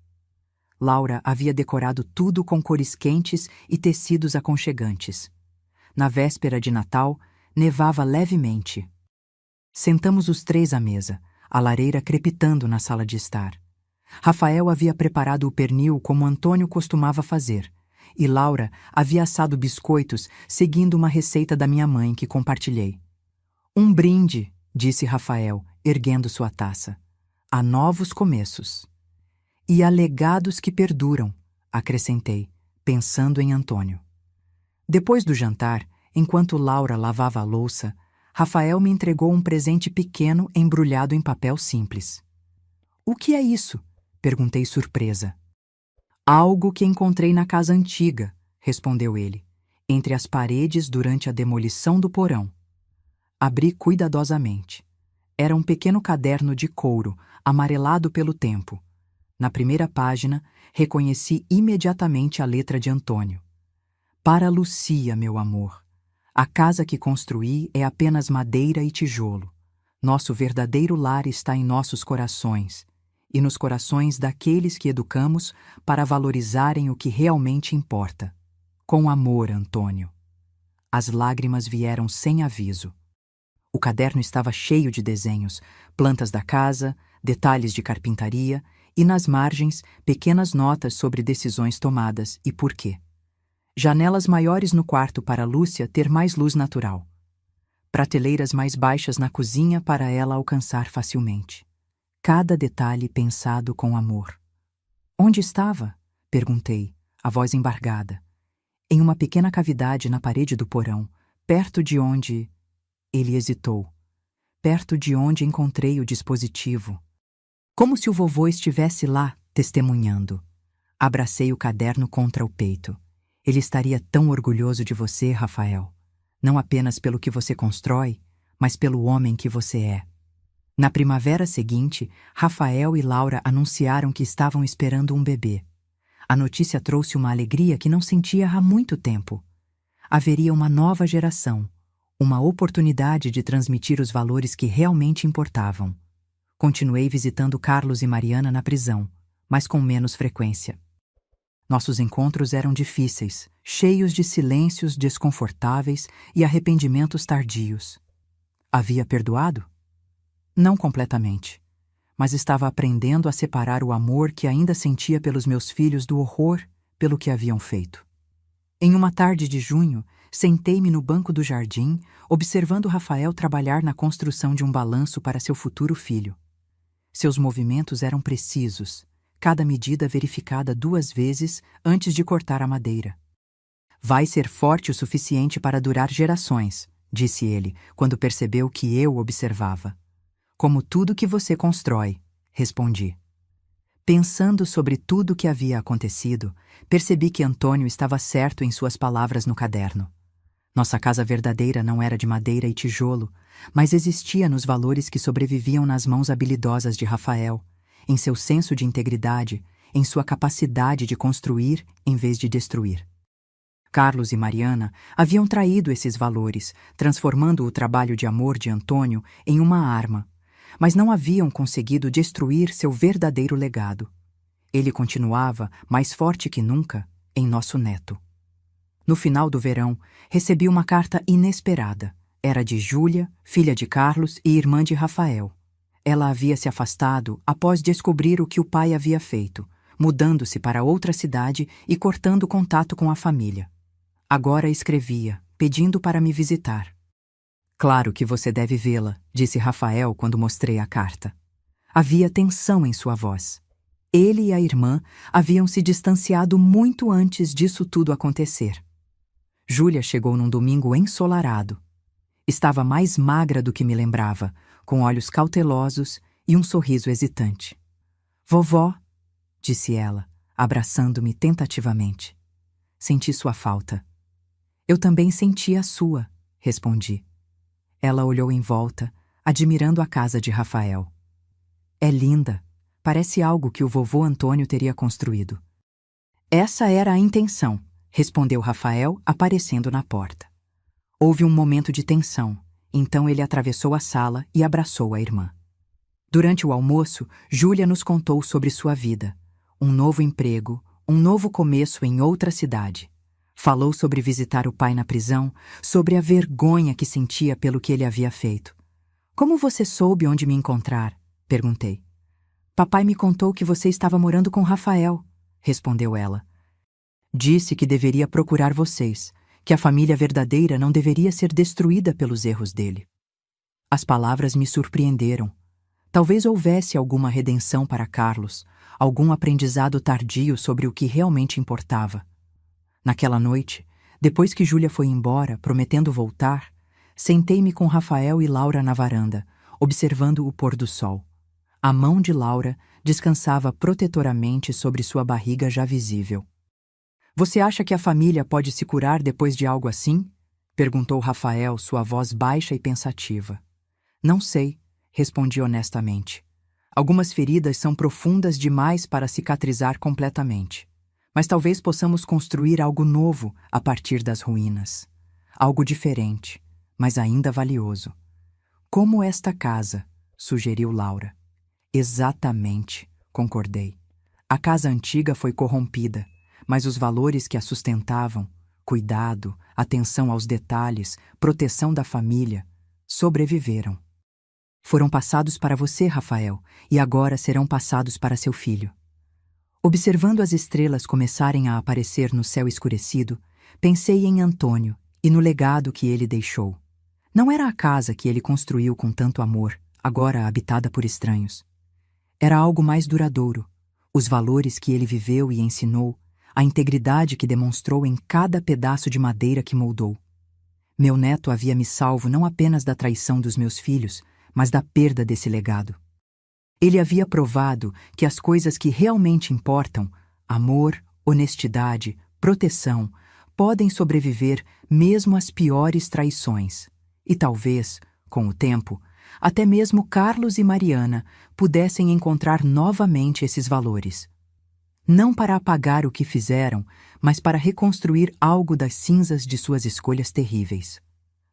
Laura havia decorado tudo com cores quentes e tecidos aconchegantes. Na véspera de Natal, nevava levemente. Sentamos os três à mesa, a lareira crepitando na sala de estar. Rafael havia preparado o pernil como Antônio costumava fazer, e Laura havia assado biscoitos seguindo uma receita da minha mãe que compartilhei. Um brinde, disse Rafael, erguendo sua taça. A novos começos. E a legados que perduram, acrescentei, pensando em Antônio. Depois do jantar, enquanto Laura lavava a louça, Rafael me entregou um presente pequeno embrulhado em papel simples. O que é isso? Perguntei surpresa. Algo que encontrei na casa antiga, respondeu ele, entre as paredes durante a demolição do porão. Abri cuidadosamente. Era um pequeno caderno de couro, amarelado pelo tempo. Na primeira página, reconheci imediatamente a letra de Antônio. Para Lucia, meu amor. A casa que construí é apenas madeira e tijolo. Nosso verdadeiro lar está em nossos corações, e nos corações daqueles que educamos para valorizarem o que realmente importa. Com amor, Antônio. As lágrimas vieram sem aviso. O caderno estava cheio de desenhos, plantas da casa, detalhes de carpintaria e, nas margens, pequenas notas sobre decisões tomadas e por quê. Janelas maiores no quarto para Lúcia ter mais luz natural. Prateleiras mais baixas na cozinha para ela alcançar facilmente. Cada detalhe pensado com amor. Onde estava? Perguntei, a voz embargada. Em uma pequena cavidade na parede do porão, perto de onde... Ele hesitou. Perto de onde encontrei o dispositivo. Como se o vovô estivesse lá, testemunhando. Abracei o caderno contra o peito. Ele estaria tão orgulhoso de você, Rafael. Não apenas pelo que você constrói, mas pelo homem que você é. Na primavera seguinte, Rafael e Laura anunciaram que estavam esperando um bebê. A notícia trouxe uma alegria que não sentia há muito tempo. Haveria uma nova geração, uma oportunidade de transmitir os valores que realmente importavam. Continuei visitando Carlos e Mariana na prisão, mas com menos frequência. Nossos encontros eram difíceis, cheios de silêncios desconfortáveis e arrependimentos tardios. Havia perdoado? Não completamente, mas estava aprendendo a separar o amor que ainda sentia pelos meus filhos do horror pelo que haviam feito. Em uma tarde de junho, sentei-me no banco do jardim, observando Rafael trabalhar na construção de um balanço para seu futuro filho. Seus movimentos eram precisos, cada medida verificada 2 vezes antes de cortar a madeira. Vai ser forte o suficiente para durar gerações, disse ele, quando percebeu que eu observava. Como tudo que você constrói, respondi. Pensando sobre tudo o que havia acontecido, percebi que Antônio estava certo em suas palavras no caderno. Nossa casa verdadeira não era de madeira e tijolo, mas existia nos valores que sobreviviam nas mãos habilidosas de Rafael, em seu senso de integridade, em sua capacidade de construir em vez de destruir. Carlos e Mariana haviam traído esses valores, transformando o trabalho de amor de Antônio em uma arma, mas não haviam conseguido destruir seu verdadeiro legado. Ele continuava, mais forte que nunca, em nosso neto. No final do verão, recebi uma carta inesperada. Era de Júlia, filha de Carlos e irmã de Rafael. Ela havia se afastado após descobrir o que o pai havia feito, mudando-se para outra cidade e cortando contato com a família. Agora escrevia, pedindo para me visitar. Claro que você deve vê-la, disse Rafael quando mostrei a carta. Havia tensão em sua voz. Ele e a irmã haviam se distanciado muito antes disso tudo acontecer. Júlia chegou num domingo ensolarado. Estava mais magra do que me lembrava, com olhos cautelosos e um sorriso hesitante. Vovó, disse ela, abraçando-me tentativamente. Senti sua falta. Eu também senti a sua, respondi. Ela olhou em volta, admirando a casa de Rafael. É linda. Parece algo que o vovô Antônio teria construído. Essa era a intenção, respondeu Rafael, aparecendo na porta. Houve um momento de tensão, então ele atravessou a sala e abraçou a irmã. Durante o almoço, Júlia nos contou sobre sua vida. Um novo emprego, um novo começo em outra cidade. Falou sobre visitar o pai na prisão, sobre a vergonha que sentia pelo que ele havia feito. Como você soube onde me encontrar? Perguntei. Papai me contou que você estava morando com Rafael, respondeu ela. Disse que deveria procurar vocês, que a família verdadeira não deveria ser destruída pelos erros dele. As palavras me surpreenderam. Talvez houvesse alguma redenção para Carlos, algum aprendizado tardio sobre o que realmente importava. Naquela noite, depois que Júlia foi embora, prometendo voltar, sentei-me com Rafael e Laura na varanda, observando o pôr do sol. A mão de Laura descansava protetoramente sobre sua barriga já visível. Você acha que a família pode se curar depois de algo assim? Perguntou Rafael, sua voz baixa e pensativa. Não sei, respondi honestamente. Algumas feridas são profundas demais para cicatrizar completamente. Mas talvez possamos construir algo novo a partir das ruínas. Algo diferente, mas ainda valioso. Como esta casa, sugeriu Laura. Exatamente, concordei. A casa antiga foi corrompida, mas os valores que a sustentavam, cuidado, atenção aos detalhes, proteção da família, sobreviveram. Foram passados para você, Rafael, e agora serão passados para seu filho. Observando as estrelas começarem a aparecer no céu escurecido, pensei em Antônio e no legado que ele deixou. Não era a casa que ele construiu com tanto amor, agora habitada por estranhos. Era algo mais duradouro, os valores que ele viveu e ensinou, a integridade que demonstrou em cada pedaço de madeira que moldou. Meu neto havia me salvo não apenas da traição dos meus filhos, mas da perda desse legado. Ele havia provado que as coisas que realmente importam, amor, honestidade, proteção, podem sobreviver mesmo às piores traições. E talvez, com o tempo, até mesmo Carlos e Mariana pudessem encontrar novamente esses valores. Não para apagar o que fizeram, mas para reconstruir algo das cinzas de suas escolhas terríveis.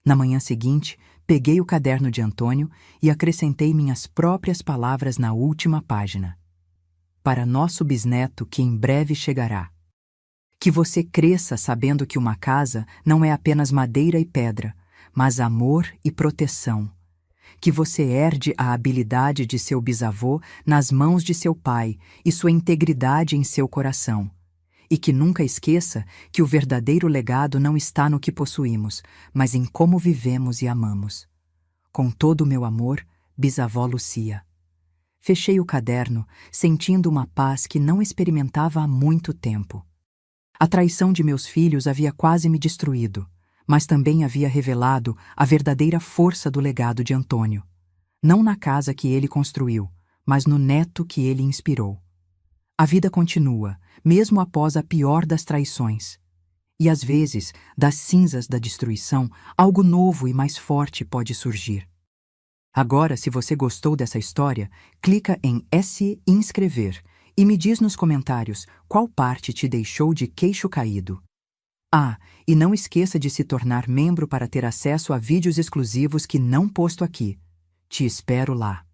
Na manhã seguinte, peguei o caderno de Antônio e acrescentei minhas próprias palavras na última página. Para nosso bisneto que em breve chegará. Que você cresça sabendo que uma casa não é apenas madeira e pedra, mas amor e proteção. Que você herde a habilidade de seu bisavô nas mãos de seu pai e sua integridade em seu coração. E que nunca esqueça que o verdadeiro legado não está no que possuímos, mas em como vivemos e amamos. Com todo o meu amor, bisavó Lucia. Fechei o caderno, sentindo uma paz que não experimentava há muito tempo. A traição de meus filhos havia quase me destruído, mas também havia revelado a verdadeira força do legado de Antônio. Não na casa que ele construiu, mas no neto que ele inspirou. A vida continua, mesmo após a pior das traições. E às vezes, das cinzas da destruição, algo novo e mais forte pode surgir. Agora, se você gostou dessa história, clica em se inscrever e me diz nos comentários qual parte te deixou de queixo caído. Ah, e não esqueça de se tornar membro para ter acesso a vídeos exclusivos que não posto aqui. Te espero lá.